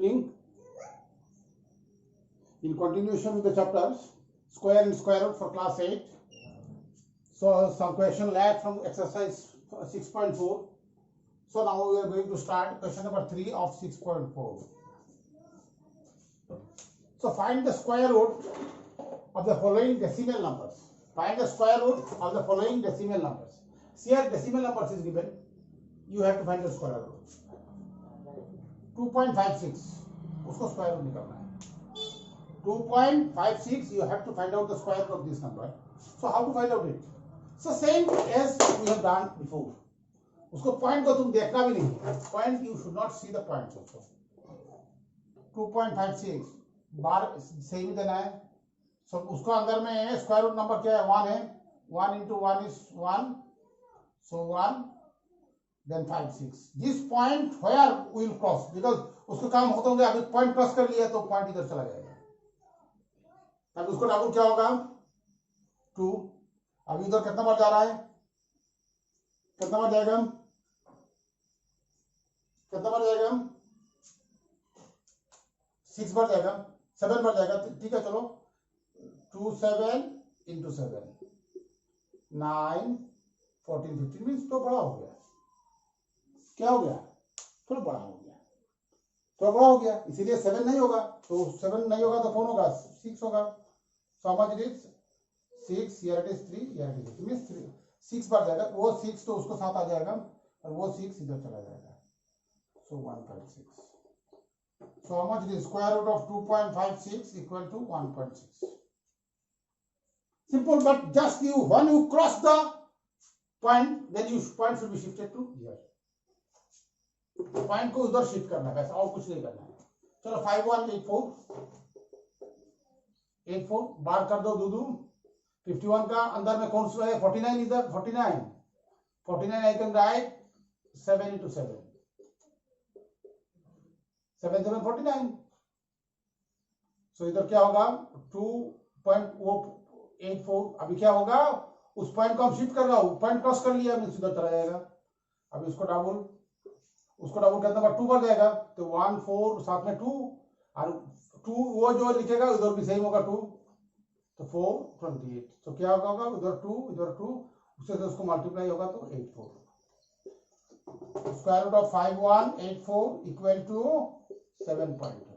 In continuation with the chapters, square and square root for class 8. So some question left from exercise 6.4. So now we are going to start question number 3 of 6.4. So find the square root of the following decimal numbers. Find the square root of the following decimal numbers. Here decimal numbers is given. You have to find the square root. 2.56 उसको square root निकालना है. 2.56 you have to find out the square root of this number. So how to find out it? So same as we have done before. उसको point को तुम देखना भी नहीं है. Point you should not see the points also. 2.56 बार सही भी देना है. So उसको अंदर में स्क्वायर रूट नंबर क्या है? 1 है. 1 into 1 is 1. So 1 then 5 6. This point where we will cross because उसको काम होता होगा. अभी पॉइंट क्रॉस कर लिया तो पॉइंट इधर चला जाएगा. तब उसको डबल क्या होगा? 2. अभी इधर कितना बार जा रहा है? कितना बार जाएगा? कितना बार जाएगा? 6 बार जाएगा. 7 बार जाएगा. ठीक है चलो. 2 7 into 7 9 14 15 मीन्स तो बड़ा हो गया. क्या हो गया? थोड़ा बड़ा हो गया. थोड़ा बड़ा हो गया इसीलिए 7 नहीं होगा. तो 7 नहीं होगा तो कौन होगा? 6 होगा. So how much it is? 6. Here it is 3. Here it is 3. Means 3 6 बार जाएगा. वो 6 तो उसको साथ आ जाएगा और वो 6 इधर चला जाएगा. So 1.6. So how much it is? Square root of 2.56 equal to 1.6. Simple, but just you when you cross the point, then you point should be shifted to here. Point को उधर शिफ्ट करना है. वैसे और कुछ नहीं करना है. चलो 5 1 8 4 बार कर दो. 2 2 51 का अंदर में कौन सा है? 49 इधर. 49 I can write 7 into 7 7 7 49. सो इधर क्या होगा? 2.84. अभी क्या होगा? उस पॉइंट को हम शिफ्ट कर रहा हूं. पॉइंट क्रॉस कर लिया मींस इधर चला जाएगा. अभी उसको डबल कितना बार? 2 बार जाएगा. तो 1 4 साथ में 2 और 2 वो जो लिखेगा उधर भी सेम होगा 2. तो 4 28. तो क्या होगा? उधर 2 इधर 2 उससे उसको मल्टीप्लाई होगा तो 8 4. Square root of 5 1 8 4 equal to 7.2.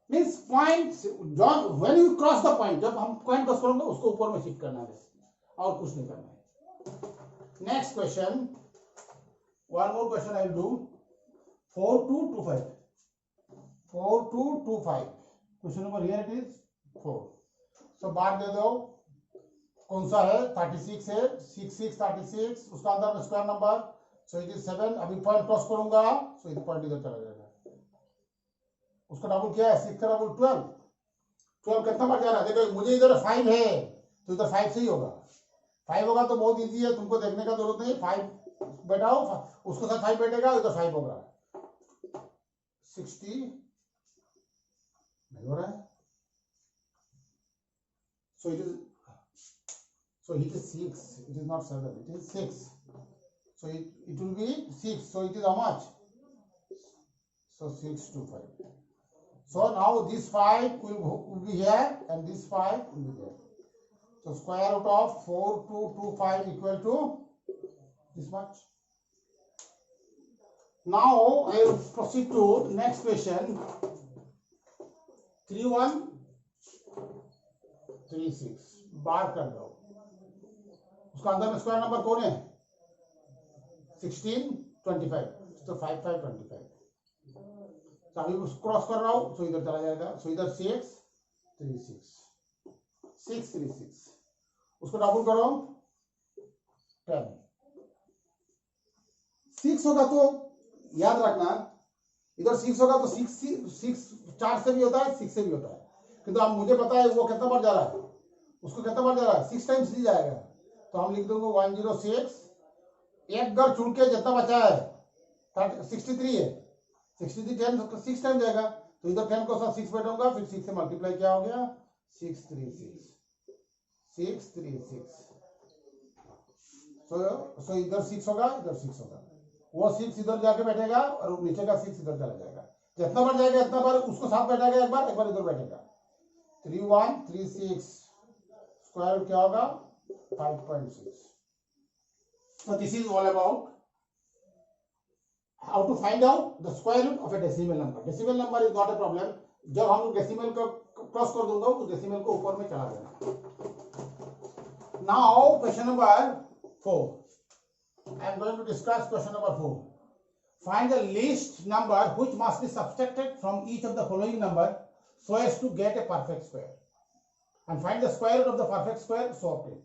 Means point when you cross the point, जब हम पॉइंट क्रॉस करेंगे उसको ऊपर में शिफ्ट करना है और कुछ नहीं करना है. Next question. One more question I will do. 4225. 4225. Question number here it is 4. So बार दे दो. कौन सा है? 36 है. 6 6 36. उसका अंदर में square number. So it is 7. अभी पॉइंट क्रॉस करूंगा. So इधर पॉइंट इधर चला जाएगा. उसका डबल क्या है? 6 का डबल 12. 12 कितना बार जा रहा है? देखो मुझे इधर 5 है तो इधर 5 से ही होगा. 5 होगा तो बहुत इजी है. तुमको देखने का जरूरत नहीं. 5 बैठाओ. उसके साथ 5 बैठेगा इधर 5 होगा. 60 नहीं हो रहा है. So it is 6. It is not 7. It is 6. So it will be 6. So it is how much? So 625. So now this 5 will be here and this 5 will be there. So square root of 4225 equal to this much. Now I will proceed to next question. 3136 बार कर दो. उसका अंदर में square number कौन है? 16 25. तो 5 5 25. तो अभी क्रॉस कर रहा हूं. सो इधर चला जाएगा. सो इधर 6 36 उसको डबल करो. 10 6 होगा तो याद रखना इधर 6 होगा तो 6 4 से भी होता है 6 से भी होता है. किंतु अब मुझे पता है वो कितना बार जा रहा है. उसको कितना बार जा रहा है? 6 टाइम्स ही जाएगा. तो हम लिख देंगे 106. एक घर छूट के जितना बचा है 63 है. 63 10 6 टाइम जाएगा. तो इधर 10 को साथ 6 बैठाऊंगा. फिर 6 से मल्टीप्लाई क्या हो गया? 636. सो इधर 6 होगा इधर 6 होगा. वो 6 इधर जाके बैठेगा और नीचे का 6 इधर चला जाएगा. जितना बार जाएगा इतना बार उसको साथ बैठेगा, एक बार इधर बैठेगा। 3136 स्क्वायर रूट क्या होगा 5.6। So this is all about how to find out the square root of a decimal number. Decimal number is not a problem. जब हम लोग डेसिमल को क्रॉस कर दूंगा तो डेसिमल को ऊपर में चला देना। Now question number 4. I am going to discuss question number 4. Find the least number which must be subtracted from each of the following number so as to get a perfect square, and find the square root of the perfect square so obtain.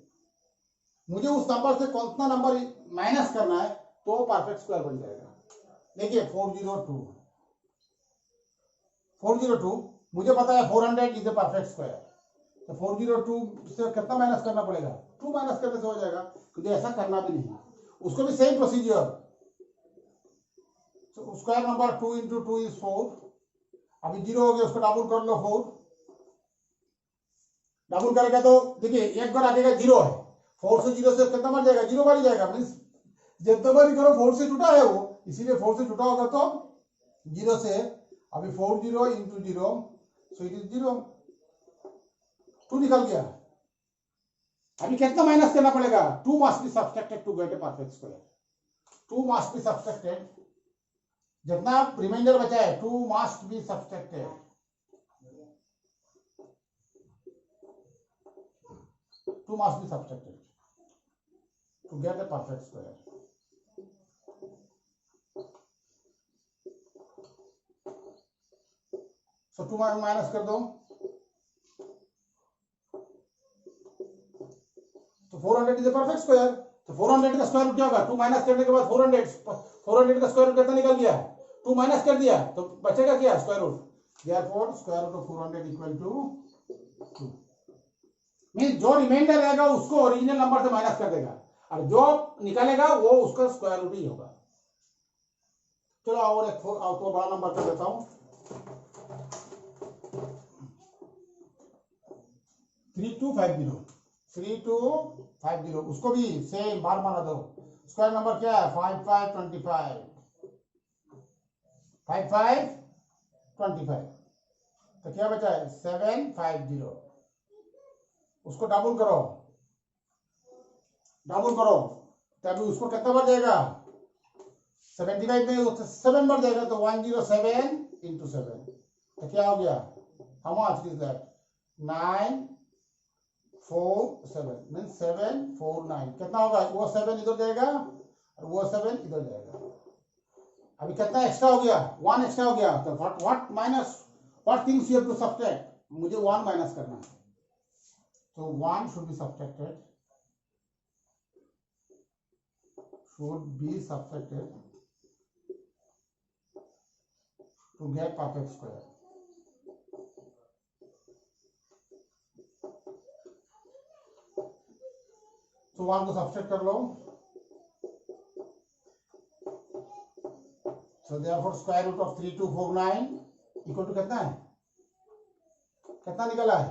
मुझे उस number से कौन सा number minus करना है तो perfect square बन जाएगा। देखिए 402 मुझे पता है 400 इज ए परफेक्ट स्क्वायर, तो 402 से कितना माइनस करना पड़ेगा 2 माइनस करने से हो जाएगा, क्योंकि ऐसा करना भी नहीं। उसको भी same procedure, square number 2 into 2 is 4। अभी 0 हो गया, उसको डबल कर लो 4, डबल करेगा तो देखिए एक बार आगे 0 है, 4 से 0 से कितना बार जाएगा 0 बार ही जाएगा, मीन्स जितना बार करो 4 से छूटा है वो, इसीलिए 4 से छूटा होगा तो 0 से। अभी 40 into 0 so it is 0, 2 निकल गया। अभी कितना माइनस करना पड़ेगा 2 must be subtracted to get a perfect square। 2 must be subtracted, जितना रिमाइंडर बचा है 2 must be subtracted, 2 must be subtracted to get a perfect square। So 2 minus कर दो तो 400 इज ए परफेक्ट स्क्वायर। तो 400 का स्क्वायर रूट क्या होगा 2 माइनस करने के बाद 400 का स्क्वायर रूट कितना निकल गया 2 माइनस कर दिया तो बचेगा क्या square root. Therefore square root of 400 equal to 2। Means जो रिमाइंडर रहेगा उसको ओरिजिनल नंबर से माइनस कर देगा और जो निकलेगा वो उसका स्क्वायर रूट ही होगा। चलो और एक तो बड़ा नंबर कर देता हूं 3250, उसको भी सेम बार माना दो। स्क्वायर नंबर क्या है 5525 तो क्या बचा है 750, उसको डबल करो तभी उसको कितना बढ़ जाएगा 75 में 7 बढ़ जाएगा तो 107 into 7 तो क्या हो गया how much is that 947 means 749 कितना होगा वो 7 इधर जाएगा और वो 7 इधर जाएगा। अभी कितना एक्स्ट्रा हो गया 1 एक्स्ट्रा हो गया तो what things you have to subtract मुझे 1 माइनस करना है तो 1 should be subtracted to get perfect square। तो 1 को सब्ट्रैक्ट कर लो so therefore square root of 3249 equal to कितना है कितना निकला है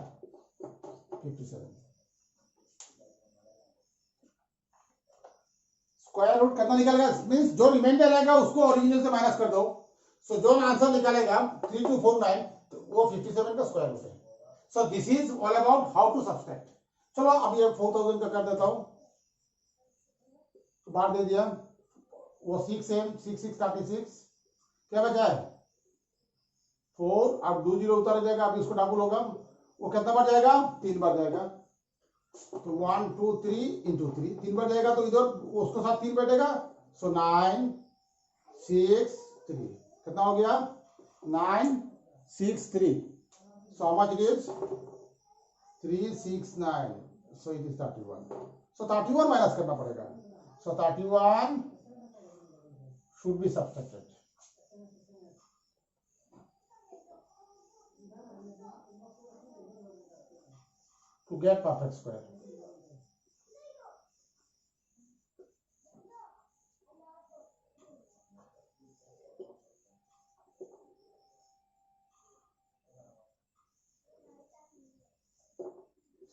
57। स्क्वायर रूट कितना निकलेगा मींस जो रिमाइंडर रहेगा उसको ओरिजिनल से माइनस कर दो। सो जो आंसर निकलेगा 3249 तो वो 57 का स्क्वायर रूट है। So this is all about how to subtract. चलो अब ये 4000 का कर देता हूं तो बाहर दे दिया वो 6 36 क्या बचा है 4 अब 2 0 उतर जाएगा अभी उसको डबल होगा वो कितना बार जाएगा 3 बार जाएगा तो 1 2 3 into 3 3 बार जाएगा तो इधर उसके साथ 3 बैठेगा सो 9 6 3 कितना हो गया 9 6 3 so how much it is 369 so it is 31 so 31 minus करना पड़ेगा सो 31 should be subtracted to get perfect square।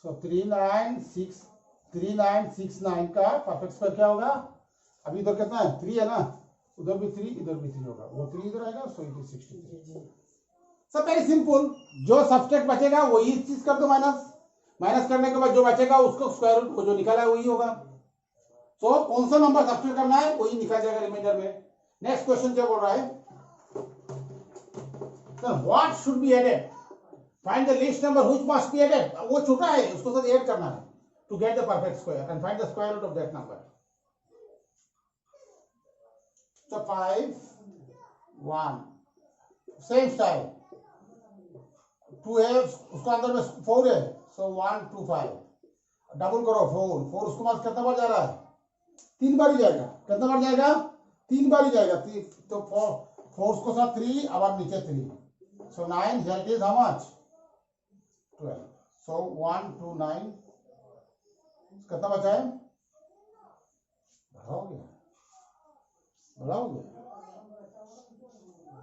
So 3969 का परफेक्ट स्क्वायर क्या होगा अभी इधर कितना है 3 है ना उधर भी 3 इधर भी 3 होगा, वो 3 इधर आएगा, सो इट इज 63। सब वेरी सिंपल, जो सब्सट्रैक्ट बचेगा वही चीज कर दो माइनस, माइनस करने के बाद जो बचेगा उसको स्क्वायर रूट को जो निकाला है वही होगा। तो कौन सा नंबर सब्सट्रैक्ट करना है वही निकल जाएगा रिमाइंडर में। नेक्स्ट क्वेश्चन क्या बोल रहा है, what should be added, find the least number which must be added, वो छोटा है उसको साथ ऐड करना है to get the perfect square and find the square root of that number. So 5 1 same style, 2 है उसका अंदर में 4 है, सो 1 2 5 डबल करो 4 उसको बाद कितना बार जा रहा है, 3 बार ही जाएगा। कितना बार जाएगा, 3 बार ही जाएगा। तो 4 उसको साथ 3 अब नीचे 3, सो 9 here it is how much 12, सो 1 2 9 कितना बचा है, बड़ा हो गया, बड़ा हो गया,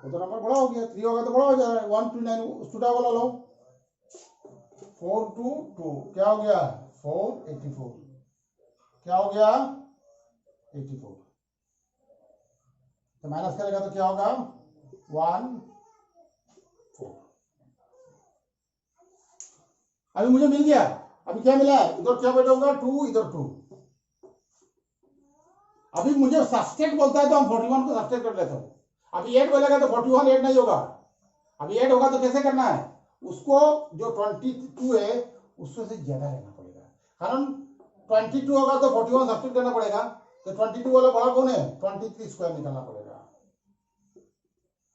वो तो नंबर बड़ा हो गया, 3 होगा तो बड़ा हो जा रहा है। 1 2 9 छोटा वाला लो, 4 2 2 क्या हो गया 4 84, क्या हो गया 84, तो माइनस करेगा तो क्या होगा 1 4। अभी मुझे मिल गया, अभी क्या मिला है, इधर क्या बैठूंगा 2 इधर 2। अभी मुझे सब्सट्रैक्ट बोलता है तो हम 41 को सब्सट्रैक्ट कर लेते हैं। अभी 8 बोलेगा तो 41 8 नहीं होगा, अभी 8 होगा तो कैसे करना है, उसको जो 22 है उससे से ज्यादा लेना पड़ेगा, कारण 22 होगा तो 41 सब्सट्रैक्ट करना पड़ेगा, तो 22 वाला बड़ा कौन है 23 स्क्वायर निकालना पड़ेगा,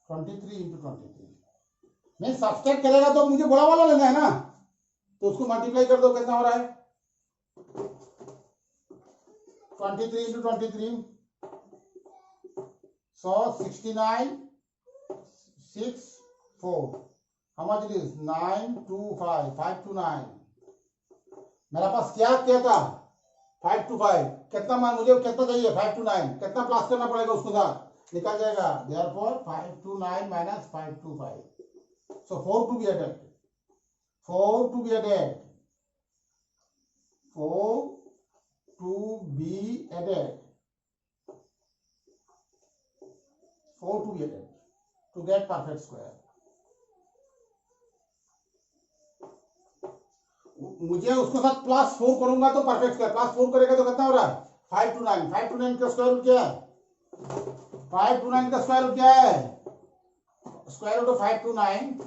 23 इंटू 23 मैं सब्सट्रैक्ट करेगा तो मुझे बड़ा वाला लेना है ना, तो उसको मल्टीप्लाई कर दो, कितना हो रहा है 23 into 23, so 69 6 4, how much it is 9 2 5 5 2 9, मेरा पास क्या क्या था 5 2 5, कितना मान मुझे कितना चाहिए 5 2 9, कितना प्लस करना पड़ेगा उसको साथ निकल जाएगा, therefore 5 2 9 minus 5 2 5, so 4 to be added, 4 to be added, 4 to be added, 4 to be added to get perfect square। मुझे उसको साथ प्लस 4 करूंगा तो परफेक्ट स्क्वायर, प्लस 4 करेगा तो कितना हो रहा है 5 to 9, 5 to 9 का स्क्वायर रूट क्या है, 5 to 9 का स्क्वायर रूट क्या है, square root of 5 to 9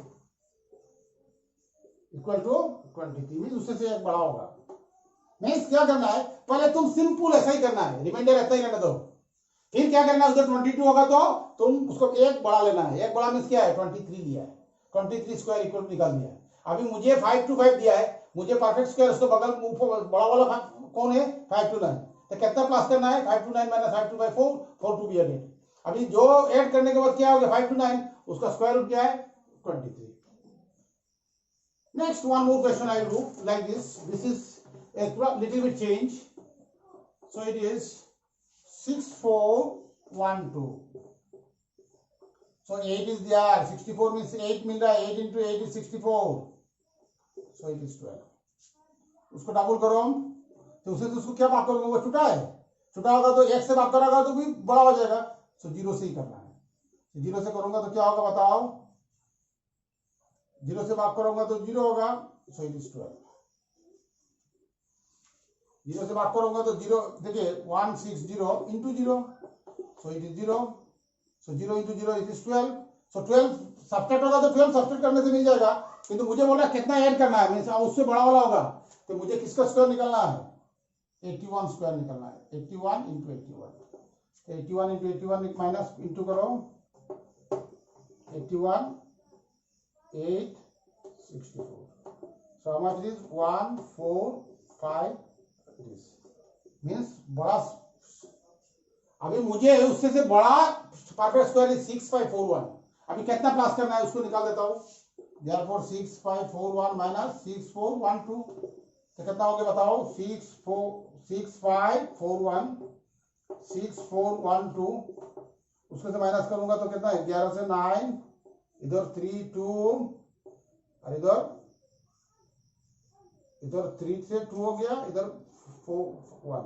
equal to 23, means उससे से एक बड़ा होगा। मींस क्या करना है, पहले तुम सिंपल ऐसा ही करना है, रिमाइंडर ऐसा ही रहने दो, फिर क्या करना है उधर 22 होगा तो तुम उसको एक बड़ा लेना है, एक बड़ा मींस क्या है 23 लिया है, 23 स्क्वायर इक्वल निकाल दिया है। अभी मुझे 5 to 5 दिया है, मुझे परफेक्ट स्क्वायर उसको बगल बड़ा वाला कौन है 5 to 9, तो कितना प्लस करना है 5 to 9 minus 5 to 5 4 to be added। अभी जो ऐड करने के बाद क्या हो गया 5 to 9 उसका स्क्वायर रूट क्या है 23। Next one more question I will do like this, this is a little bit change, so it is 6 4 1 2, so 8 is there, 64 means 8 मिल रहा है, 8 into 8 is 64, so it is 12। उसको डबल करो तो उसे उसको क्या भाग करोगे, वो छोटा है, छोटा होगा तो 1 से भाग करोगा तो भी बड़ा हो जाएगा, so 0 से ही करना है, 0 से करूंगा तो क्या होगा बताओ, 0 से भाग करूंगा तो 0 होगा, so it is 12। 0 से भाग करूंगा तो 0, देखिए 160 into 0, so it is 0, so 0 into 0 it is 12, so 12 subtract होगा तो 12 सब्ट्रैक्ट करने से मिल जाएगा, किंतु मुझे बोला कितना ऐड करना है, मींस उससे बड़ा वाला होगा, तो मुझे किसका स्क्वायर निकालना है 81 स्क्वायर निकालना है, 81 इंटू 81, तो 81 इंटू 81 माइनस इंटू करो 81 864, so how much is 145 means बड़ा। अभी मुझे उससे से बड़ा परफेक्ट स्क्वायर इज 6541, अभी कितना प्लस करना है उसको निकाल देता हूं, therefore 6541 माइनस 6412, तो कितना हो गया बताओ 6541 6412, उसको से माइनस करूंगा तो कितना है 11 से 9, इधर 3 2 और इधर 3 से 2 हो गया, इधर 4 1,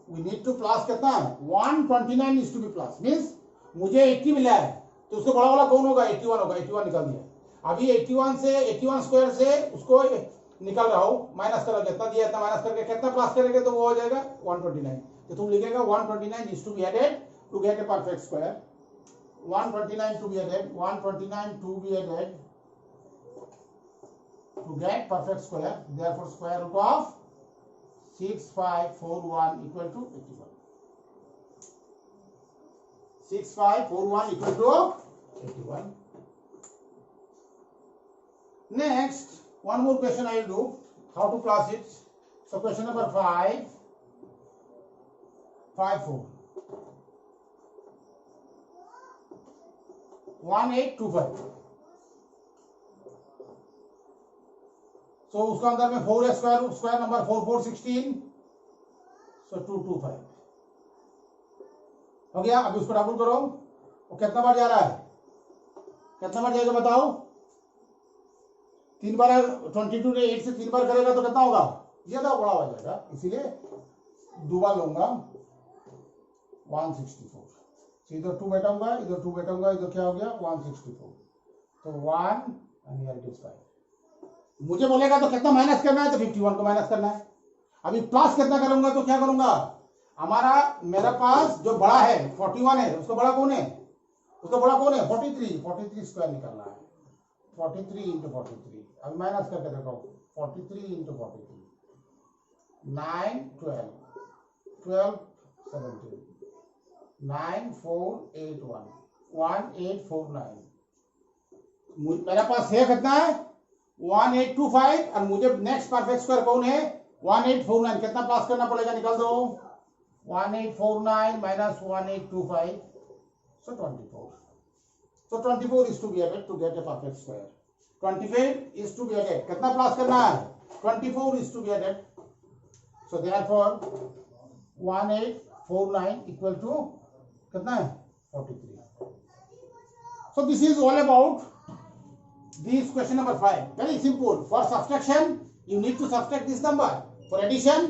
वी नीड टू प्लस कितना है 129 is to be plus means मुझे 80 मिला है तो उसको बड़ा वाला कौन होगा 81 होगा 81 निकाल दिया अभी 81 से 81 स्क्वायर से उसको निकल रहा हूं माइनस कर कितना दिया इतना माइनस करके कितना प्लस करेंगे तो वो हो जाएगा 129 तो तुम लिखेगा 129 is to be added to get a perfect square 129 to be added 129 to be added to get perfect square therefore square root of 6541 equal to 81 6541 equal to 81 next one more question I will do how to plus it so question number 554 1825 so उसका अंदर में 4 square number 4 4 16 so 225 हो गया अभी उसको double करो वो कितना बार जा रहा है कितना बार जाएगा बताओ 3 बार 22 ने 8 से 3 बार करेगा तो कितना होगा ज्यादा बड़ा हो जाएगा इसीलिए 2 बार लूंगा 164 इधर 2 बैठाऊंगा इधर 2 बैठाऊंगा इधर क्या हो गया 164 तो 1 and here it is 5 मुझे बोलेगा तो कितना माइनस करना है तो 51 को माइनस करना है अभी प्लस कितना करूंगा तो क्या करूंगा हमारा मेरे पास जो बड़ा है 41 है उसका बड़ा कौन है 43 स्क्वायर निकालना है 43 into 43 अभी माइनस करके देखो 43 into 43 9 12 12 17 9481 1849 मेरे पास है कितना है 1825 और मुझे नेक्स्ट परफेक्ट स्क्वायर कौन है 1849 कितना प्लस करना पड़ेगा निकाल दो 1849 minus 1825 so 24 so 24 is to be added to get a perfect square 25 is to be added कितना प्लस करना है 24 is to be added so therefore 1849 equal to कितना है 43 so this is all about this question number 5 very simple for subtraction you need to subtract this number for addition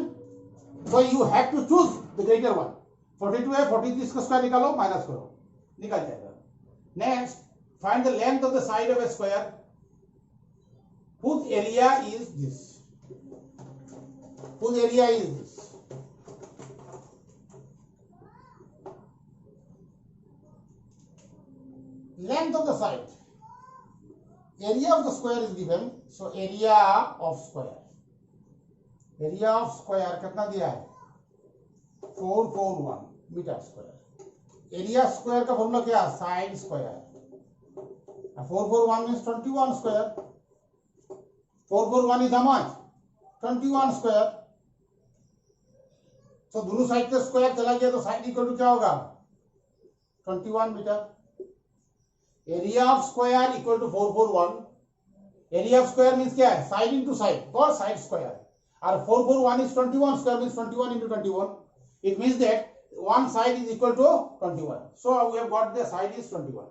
so you have to choose the greater one 42 है 43 इसका square निकालो minus करो निकल जाएगा next find the length of the side of a square whose area is this length of the side area of the square is given so area of square कितना दिया है 441 metre square area square का formula क्या है side square 441 means 21 square 441 is how much 21 square तो दोनों side से square चला गया तो साइड इक्वल टू क्या होगा 21 metre area of square equal to 441 area of square means क्या है साइड इनटू साइड और साइड स्क्वायर और 441 is 21 square means 21 into 21 it means that one side is equal to 21 so we have got the side is 21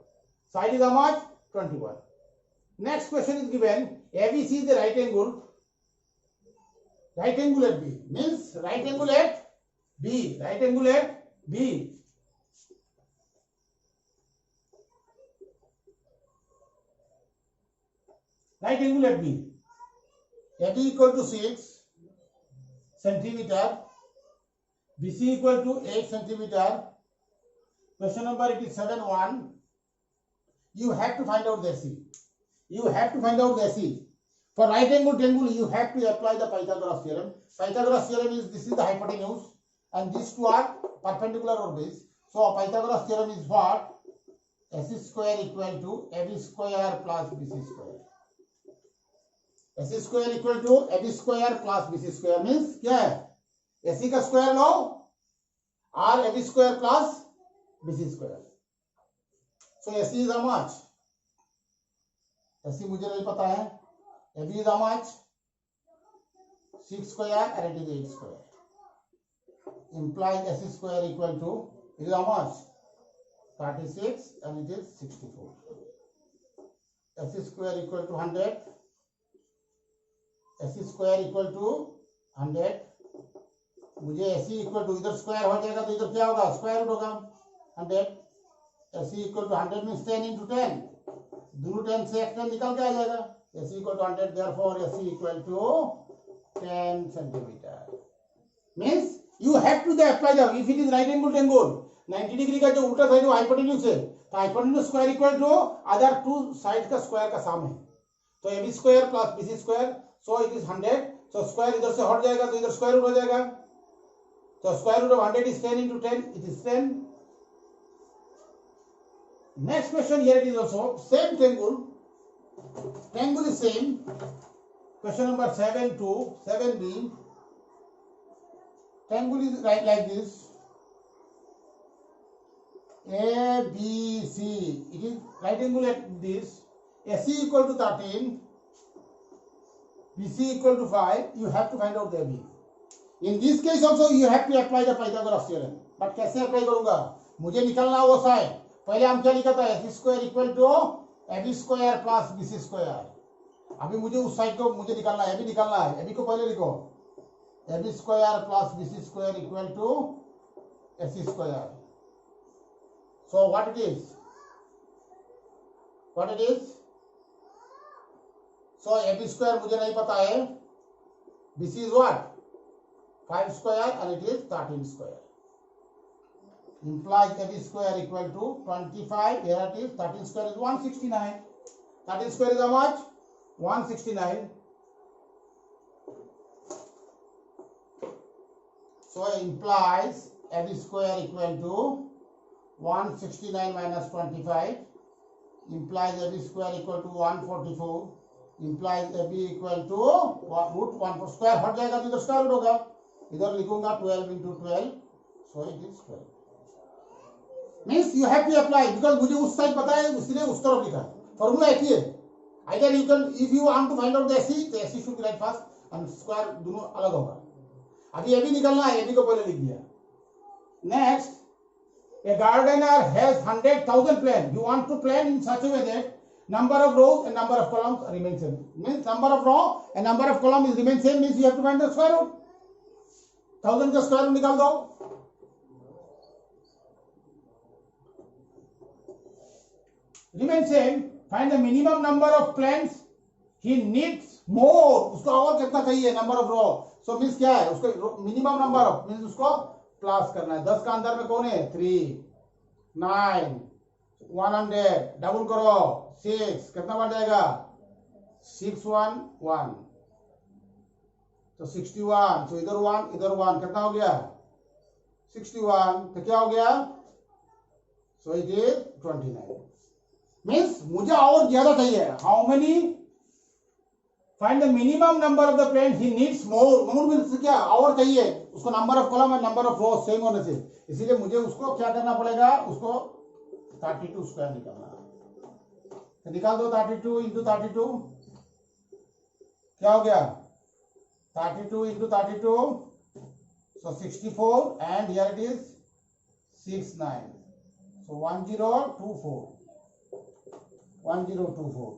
side is how much 21 next question is given ABC is the right angle at B means right angle at B right angle at B right angle at B AB equal to 6 centimeter BC equal to 8 centimeter question number it is 7-1 you have to find out the AC for right angle triangle you have to apply the Pythagoras theorem is this is the hypotenuse and these two are perpendicular or base so Pythagoras theorem is what AC square equal to AB square plus BC square AC square equal to AB square plus BC square means क्या है AC का square लो और AB square plus BC square so AC is how much AC मुझे नहीं पता है AB is how much 6 square and it is 8 square implies AC square equal to it is how much 36 and it is 64 AC square equal to 100 AC square equal to 100 मुझे AC equal to इधर square हो जाएगा तो इधर क्या होगा, square root होगा 100। AC equal to 100 means 10 into 10, दोनों 10 से एक 10 निकल के आ जाएगा। AC equal to 100, therefore AC equal to 10 centimetre. Means you have to apply the, if it is right angle triangle 90 degree का जो उल्टा साइड वो हाइपोटेन्यूज है, तो hypotenuse square equal to other two side का स्क्वायर का sum है। तो A B square plus B C square, so it is 100। So square इधर से हट जाएगा तो इधर स्क्वायर रूट हो जाएगा। तो square root of 100 is 10 into 10, it is 10. Next question, here it is also same triangle. Triangle is same. Question number 7 to 7b. Triangle is right like this. A, B, C. It is right angle at this. AC equal to 13. BC equal to 5. You have to find out the AB. In this case also you have to apply the Pythagoras theorem. But कैसे apply करूंगा, मुझे निकलना वो side. पहले हम क्या लिखा था, AC square equal to AB square plus BC square. अभी मुझे उस साइड को मुझे निकालना है, AB निकालना है। AB को पहले लिखो, AB square plus BC square equal to AC square. So what it is? What it is? So AB square मुझे नहीं पता है, BC is what? 5 square and it is 13 square. Implies AB square equal to 25. Here it is 13 square is 169. 13 square is how much? 169. So implies AB square equal to 169 minus 25. Implies AB square equal to 144. Implies AB equal to root 1 square हट जाएगा तो इधर square root होगा। इधर लिखूंगा 12 into 12, so it is 12. Means you have to apply, because मुझे उस side पता है इसलिए उस तरफ लिखा है। फॉर्मूला एक ही है। Either you can, if you want to find out the AC, तो AC should be right first and square दोनों अलग होगा। अभी AB निकलना है, AB को पहले लिख दिया। Next, a gardener has 100,000 plants. You want to plan in such a way that number of rows and number of columns remain same. Means number of row and number of column is remain same, means you have to find the square root. 1000 का square root निकाल दो। Remain same. Find the minimum number of plants he needs more. उसको और कितना चाहिए, number of row. So means क्या है, उसको मिनिमम नंबर ऑफ मीन्स उसको प्लस करना है। 10 का अंदर में कौन है, 3, 9, 100 डबल करो 6, कितना बढ़ जाएगा 6 1 1, तो 61। तो इधर 1 इधर 1, कितना हो गया 61। तो क्या हो गया, सो इट इज 29। मीन्स मुझे और ज्यादा चाहिए। How many, find the minimum number of the plant he needs more. More means क्या, और चाहिए उसको, number of column and number of row same होने से। इसीलिए मुझे उसको क्या करना पड़ेगा, उसको 32 स्क्वायर निकालना। तो निकाल दो 32 इंटू 32, क्या हो गया 32 into 32, so 64, and here it is 69, so 1024, 1024.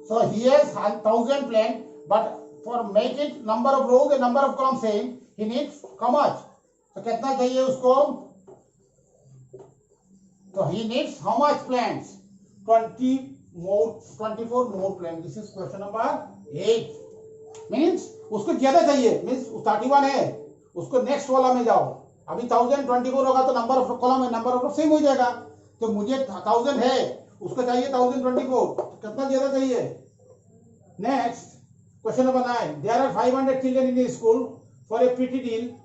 So he has 1000 plant, but for make it number of rows and number of columns same, he needs how much? So कितना चाहिए उसको, so he needs how much plants? 24 more plants. This is question number 8. Means उसको ज्यादा चाहिए, means 31 है, उसको next वाला में जाओ। अभी 1024 होगा तो नंबर ऑफ कॉलम है, नंबर ऑफ सेम हो जाएगा। तो मुझे 1000 है, उसको चाहिए 1024, तो कितना ज्यादा चाहिए। Next question number 9, there are 500 children in a school for a PT drill,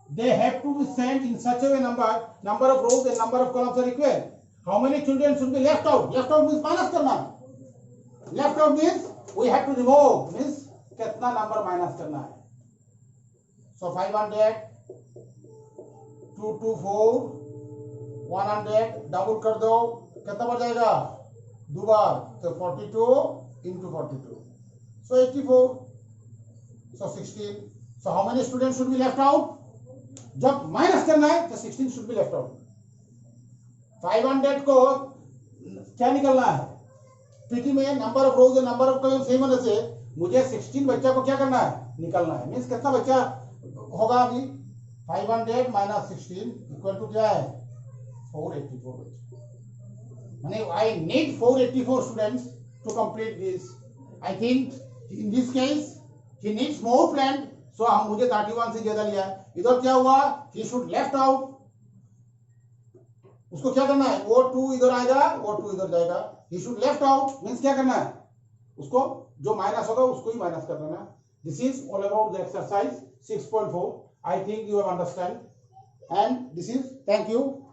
they have to be sent in such a way number of rows and number of columns are equal, how many children should be left out. Left out means minus करना, left out means we have to remove, means कितना number minus करना है। सो 500 224 100 double कर दो, कितना बढ़ जाएगा, दो बार, तो 42 into 42, so 84, so 16. So how many students should be left out? जब माइनस करना है तो 16 should be left out. 500 को क्या निकलना है, पीटी में number of rose number of column same होने से मुझे 16 बच्चा को क्या करना है, निकालना है। मीन्स कितना बच्चा होगा अभी 500 माइनस 16 इक्वल टू क्या है 484 माने I need 484 students to complete this I think in this case he needs more plan so हम मुझे 31 से ज्यादा लिया है इधर क्या हुआ ही शुड लेफ्ट आउट उसको क्या करना है वो 2 इधर आएगा वो 2 इधर जाएगा he should left out means क्या करना है उसको जो माइनस होगा उसको ही माइनस कर देना this is all about the exercise 6.4 I think you have understand and this is thank you